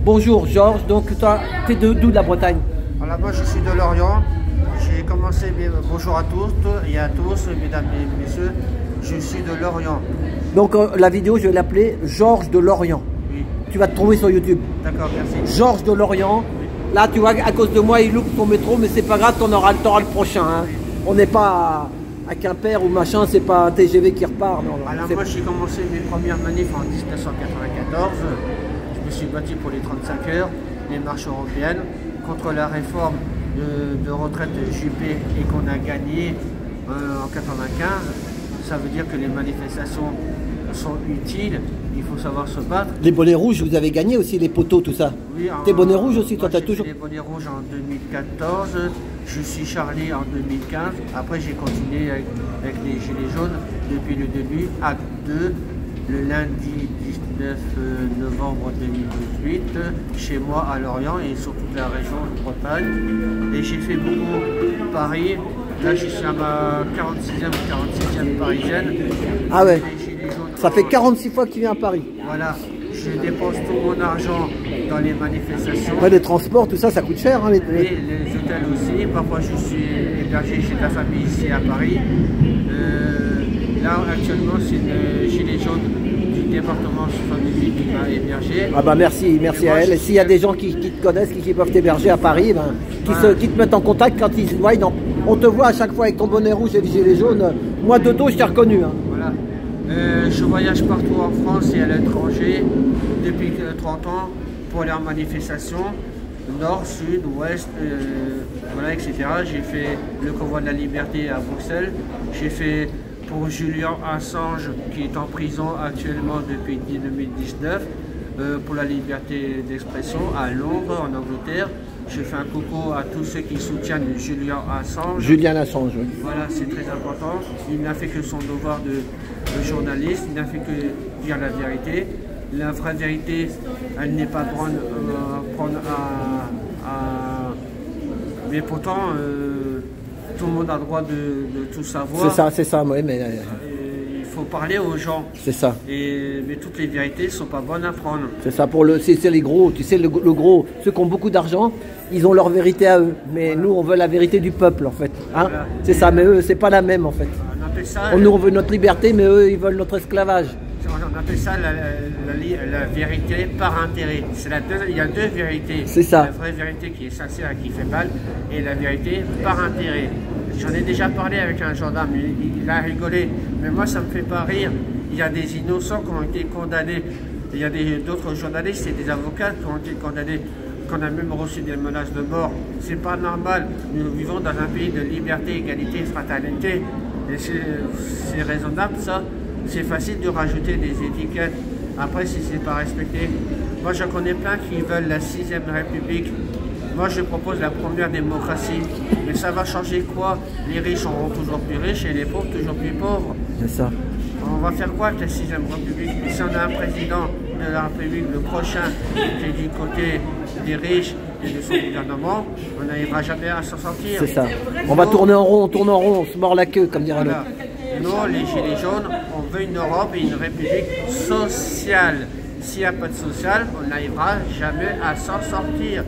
Bonjour Georges, donc toi, tu es d'où de la Bretagne? Alors moi je suis de Lorient. J'ai commencé, bonjour à tous et à tous, mesdames et messieurs, je suis de Lorient. Donc la vidéo, je vais l'appeler Georges de Lorient. Oui. Tu vas te trouver sur YouTube. D'accord, merci. Georges de Lorient. Oui. Là, tu vois, à cause de moi, il loupe ton métro, mais c'est pas grave, t'auras le prochain. Hein. Oui. On n'est pas à Quimper ou machin, c'est pas un TGV qui repart. Non, Alors moi j'ai commencé mes premières manifs en 1994. Je me suis battu pour les 35 heures, les marches européennes, contre la réforme de retraite Juppé et qu'on a gagné en 95. Ça veut dire que les manifestations sont utiles, il faut savoir se battre. Les bonnets rouges, vous avez gagné aussi, les poteaux, tout ça. Oui, tes bonnets rouges aussi, toi, t'as toujours. Les bonnets rouges en 2014, je suis Charlie en 2015. Après, j'ai continué avec les Gilets jaunes depuis le début, acte 2, le lundi 19 novembre 2018, chez moi à Lorient et sur toute la région de Bretagne. Et j'ai fait beaucoup Paris. Là, je suis à ma 46e ou 46e parisienne. Ah ouais. Ça fait 46 fois que tu viens à Paris. Voilà. Je dépense tout mon argent dans les manifestations. Ouais, les transports, tout ça, ça coûte cher. Hein, les hôtels aussi. Parfois, je suis hébergé chez la famille ici à Paris. Là, actuellement, c'est une gilet jaune du département 78 qui m'a hébergé. Ah bah merci à elle. Et s'il y a des gens qui te connaissent, qui peuvent t'héberger à Paris, ben, qui te mettent en contact quand ils se voient. On te voit à chaque fois avec ton bonnet rouge et le gilet jaune. Moi, de dos, je t'ai reconnu. Hein. Voilà. Je voyage partout en France et à l'étranger depuis 30 ans pour aller en manifestation, nord, sud, ouest, voilà, etc. J'ai fait le convoi de la liberté à Bruxelles. J'ai fait pour Julian Assange qui est en prison actuellement depuis 2019 pour la liberté d'expression à Londres, en Angleterre. Je fais un coucou à tous ceux qui soutiennent Julian Assange. Julian Assange, oui. Voilà, c'est très important. Il n'a fait que son devoir de journaliste, il n'a fait que dire la vérité. La vraie vérité, elle n'est pas prendre à... Mais pourtant, tout le monde a le droit de tout savoir. C'est ça, oui, mais... Il faut parler aux gens. C'est ça. Mais toutes les vérités ne sont pas bonnes à prendre. C'est ça, c'est les gros, tu sais, le gros, ceux qui ont beaucoup d'argent, ils ont leur vérité à eux. Mais voilà. Nous, on veut la vérité du peuple, en fait. Hein, voilà. C'est ça, mais eux, c'est pas la même, en fait. On appelle ça... Nous, on veut notre liberté, mais eux, ils veulent notre esclavage. On appelle ça la vérité par intérêt. Il y a deux vérités. C'est ça. La vraie vérité qui est sincère et qui fait mal, et la vérité par intérêt. J'en ai déjà parlé avec un gendarme, il a rigolé, mais moi ça me fait pas rire. Il y a des innocents qui ont été condamnés. Il y a d'autres journalistes et des avocats qui ont été condamnés, qu'on a même reçu des menaces de mort. C'est pas normal. Nous vivons dans un pays de liberté, égalité, fraternité. Et c'est raisonnable ça. C'est facile de rajouter des étiquettes. Après, si c'est pas respecté. Moi, j'en connais plein qui veulent la 6e République. Moi, je propose la première démocratie. Mais ça va changer quoi? Les riches seront toujours plus riches et les pauvres toujours plus pauvres. C'est ça. On va faire quoi avec la 6e République? Et si on a un président de la République, le prochain, qui est du côté des riches et de son gouvernement, on n'arrivera jamais à s'en sortir. C'est ça. On va tourner en rond, on se mord la queue, comme dirait l'autre. Nous, les Gilets jaunes, on veut une Europe et une République sociale. S'il n'y a pas de social, on n'arrivera jamais à s'en sortir.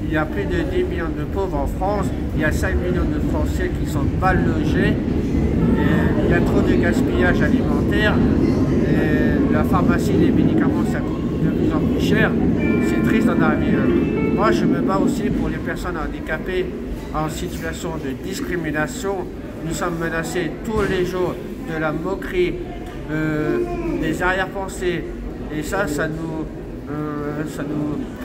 Il y a plus de 10 millions de pauvres en France, il y a 5 millions de Français qui sont mal logés, il y a trop de gaspillage alimentaire, et la pharmacie, les médicaments, ça coûte de plus en plus cher. C'est triste d'en arriver. Moi, je me bats aussi pour les personnes handicapées en situation de discrimination. Nous sommes menacés tous les jours de la moquerie, des arrière-pensées, et ça nous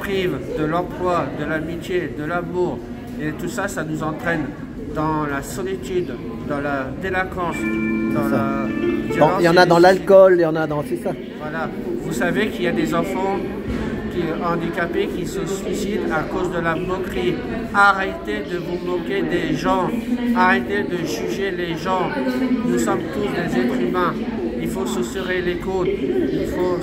prive de l'emploi, de l'amitié, de l'amour, et tout ça, ça nous entraîne dans la solitude, dans la délinquance, dans la violence. Il y en a dans l'alcool, il y en a dans... C'est ça. Voilà. Vous savez qu'il y a des enfants handicapés qui se suicident à cause de la moquerie. Arrêtez de vous moquer des gens, arrêtez de juger les gens. Nous sommes tous des êtres humains. Il faut se serrer les côtes, il faut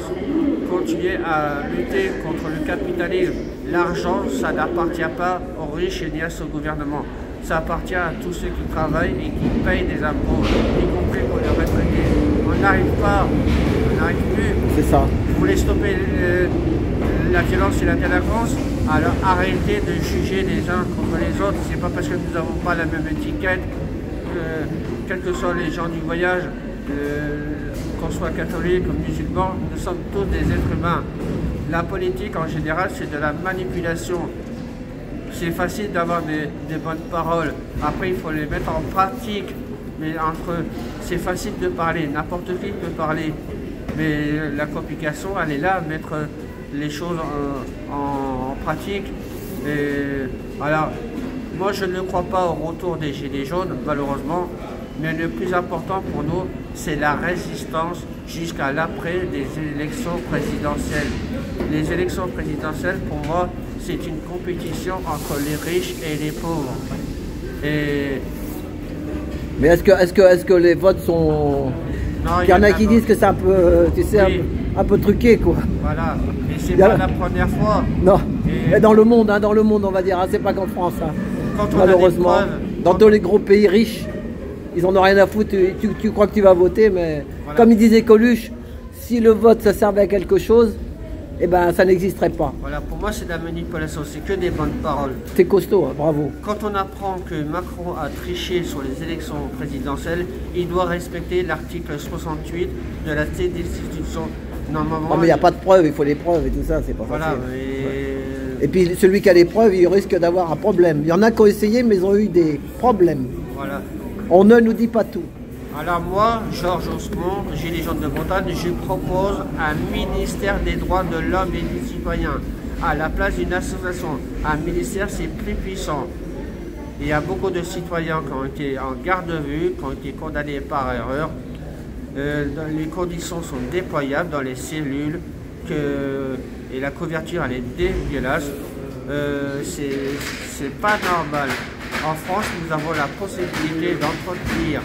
continuer à lutter contre le capitalisme. L'argent, ça n'appartient pas aux riches ni à ce gouvernement. Ça appartient à tous ceux qui travaillent et qui payent des impôts, y compris pour les retraités. On n'arrive pas, on n'arrive plus. C'est ça. Vous voulez stopper la violence et la délinquance, alors arrêtez de juger les uns contre les autres. C'est pas parce que nous n'avons pas la même étiquette, quels que soient les gens du voyage, qu'on soit catholique ou musulman, nous sommes tous des êtres humains. La politique en général, c'est de la manipulation. C'est facile d'avoir des bonnes paroles. Après, il faut les mettre en pratique. Mais c'est facile de parler, n'importe qui peut parler. Mais la complication, elle est là, mettre les choses en pratique. Et alors, moi, je ne crois pas au retour des Gilets jaunes, malheureusement. Mais le plus important pour nous, c'est la résistance jusqu'à l'après des élections présidentielles. Les élections présidentielles, pour moi, c'est une compétition entre les riches et les pauvres. Mais est-ce que les votes sont... Non, il y en a qui disent que c'est un peu, tu sais, oui, un peu truqué, quoi. Voilà, et c'est pas la première fois. Non, et dans le monde, on va dire, hein, c'est pas qu'en France. Hein. Malheureusement, dans tous les gros pays riches, ils en ont rien à foutre. Tu crois que tu vas voter, mais voilà. Comme il disait Coluche, si le vote ça servait à quelque chose, eh ben ça n'existerait pas. Voilà, pour moi c'est de la manipulation, c'est que des bonnes paroles. C'est costaud, hein, bravo. Quand on apprend que Macron a triché sur les élections présidentielles, il doit respecter l'article 68 de la Constitution. Normalement, mais il n'y a pas de preuves, il faut les preuves et tout ça, c'est pas voilà, facile. Ouais. Et puis celui qui a les preuves, il risque d'avoir un problème. Il y en a qui ont essayé, mais ils ont eu des problèmes. Voilà. On ne nous dit pas tout. Alors moi, Georges Osmond, Gilets jaunes de Bretagne, je propose un ministère des droits de l'homme et du citoyen à la place d'une association. Un ministère, c'est plus puissant. Il y a beaucoup de citoyens qui ont été en garde à vue, qui ont été condamnés par erreur. Les conditions sont déployables dans les cellules et la couverture, elle est dégueulasse. C'est pas normal. En France, nous avons la possibilité d'entretenir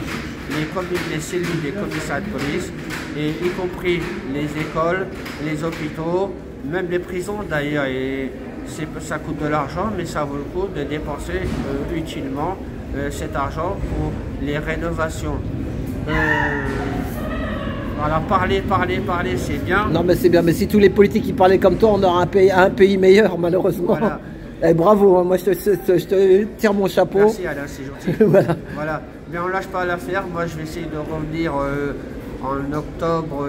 les cellules des commissariats de police, et y compris les écoles, les hôpitaux, même les prisons d'ailleurs. Et ça coûte de l'argent, mais ça vaut le coup de dépenser utilement cet argent pour les rénovations. Alors parler, c'est bien. Non mais c'est bien, mais si tous les politiques qui parlaient comme toi, on aura un pays meilleur malheureusement. Voilà. Eh, bravo, hein. Moi je te tire mon chapeau. Merci Alain, c'est gentil. Voilà. Mais on lâche pas l'affaire, moi je vais essayer de revenir en octobre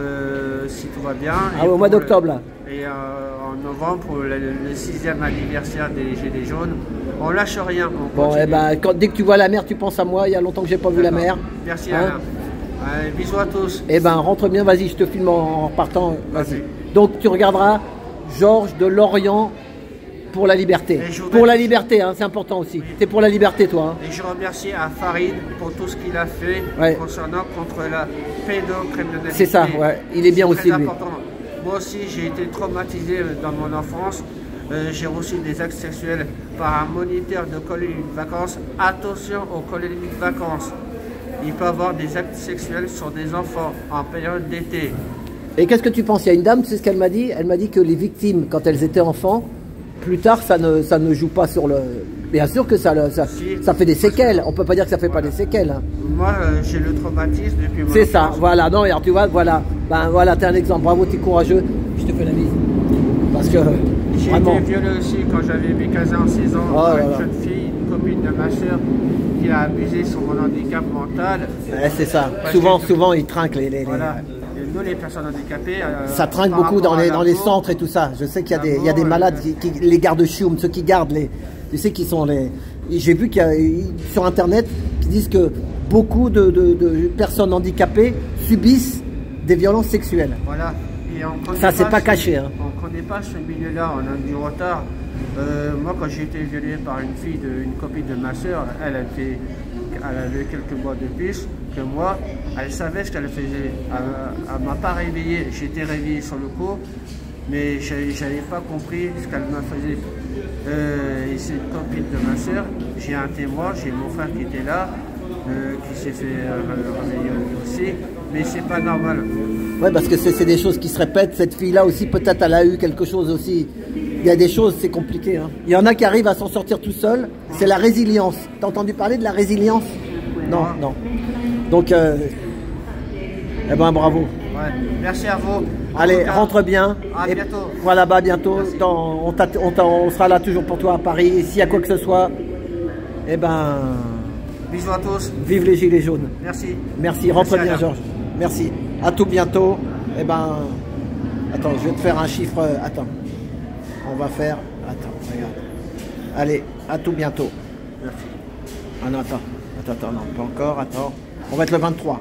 si tout va bien. Ah, au mois d'octobre là. Et en novembre pour le 6e anniversaire des Gilets jaunes. On lâche rien. Bon, eh ben, dès que tu vois la mer, tu penses à moi, il y a longtemps que j'ai pas vu la mer. Merci Alain. Allez, bisous à tous. Eh ben rentre bien, vas-y, je te filme en repartant. Vas-y. Donc tu regarderas Georges de Lorient pour la liberté. Pour la liberté, hein, c'est important aussi. Oui. T'es pour la liberté, toi. Hein. Et je remercie à Farid pour tout ce qu'il a fait concernant contre la pédocriminalité. C'est ça, ouais. Il est bien aussi, lui. Moi aussi, j'ai été traumatisé dans mon enfance. J'ai reçu des actes sexuels par un moniteur de colonie de vacances. Attention aux colonies de vacances. Il peut y avoir des actes sexuels sur des enfants en période d'été. Et qu'est-ce que tu penses? Il y a une dame, tu sais ce qu'elle m'a dit? Elle m'a dit que les victimes, quand elles étaient enfants, plus tard, ça ne joue pas sur le... Bien sûr que ça fait des séquelles. On peut pas dire que ça fait pas des séquelles. Hein. Moi, j'ai le traumatisme depuis mon C'est ça, voilà. Non, regarde, tu vois, voilà. Ben voilà, t'es un exemple. Bravo, t'es courageux. Je te fais la bise. Parce que... J'ai été violé aussi quand j'avais mes 15 ans, 16 ans, par une jeune fille, une copine de ma soeur, qui a abusé sur mon handicap mental. Ouais, c'est ça. Souvent, ils trinquent les... Voilà. Nous, les personnes handicapées... ça trinque beaucoup dans les centres et tout ça. Je sais qu'il y a des malades, les gardes-chioums, ceux qui gardent les... Tu sais qui sont les... J'ai vu qu'il y a sur Internet qui disent que beaucoup de personnes handicapées subissent des violences sexuelles. Voilà. Et ça, c'est pas caché. Hein. On ne connaît pas ce milieu-là, on a du retard. Moi, quand j'ai été violé par une fille, une copine de ma soeur, elle avait quelques mois de plus que moi. Elle savait ce qu'elle faisait. Elle ne m'a pas réveillé. J'étais réveillé sur le coup, mais je n'avais pas compris ce qu'elle me faisait. Et c'est une copine de ma soeur. J'ai un témoin, j'ai mon frère qui était là, qui s'est fait réveiller aussi. Mais c'est pas normal. Ouais, parce que c'est des choses qui se répètent. Cette fille-là aussi, peut-être elle a eu quelque chose aussi. Il y a des choses, c'est compliqué. Hein. Il y en a qui arrivent à s'en sortir tout seul. C'est la résilience. T'as entendu parler de la résilience? Non. Donc, eh ben bravo. Ouais. Merci à vous. Allez, rentre bien. À bientôt. Voilà, bah bientôt. On sera là toujours pour toi à Paris. Et s'il y a quoi que ce soit, eh ben... Bisous à tous. Vive les Gilets jaunes. Merci. Merci, rentre bien Georges. Merci. À tout bientôt. Eh ben... Attends, je vais te faire un chiffre. Attends. On va faire... Attends, regarde. Allez, à tout bientôt. Merci. Ah non, attends, non, pas encore, attends. On va être le 23.